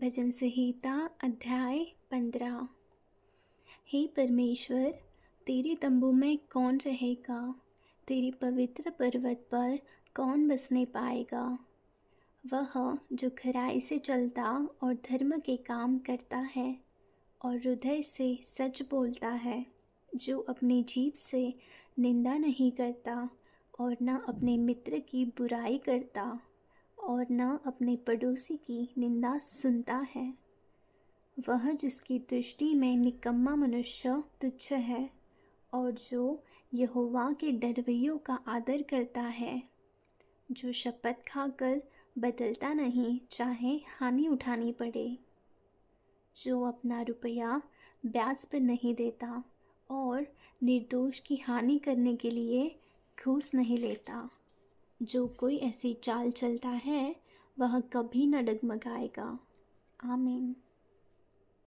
भजन संहिता अध्याय 15। हे परमेश्वर, तेरे तंबू में कौन रहेगा? तेरे पवित्र पर्वत पर कौन बसने पाएगा? वह जो खराई से चलता और धर्म के काम करता है और हृदय से सच बोलता है, जो अपनी जीभ से निंदा नहीं करता और न अपने मित्र की बुराई करता और न अपने पड़ोसी की निंदा सुनता है। वह जिसकी दृष्टि में निकम्मा मनुष्य तुच्छ है और जो यहोवा के डरवैयों का आदर करता है, जो शपथ खाकर बदलता नहीं, चाहे हानि उठानी पड़े, जो अपना रुपया ब्याज पर नहीं देता और निर्दोष की हानि करने के लिए घूस नहीं लेता। जो कोई ऐसी चाल चलता है, वह कभी न डगमगाएगा। आमीन।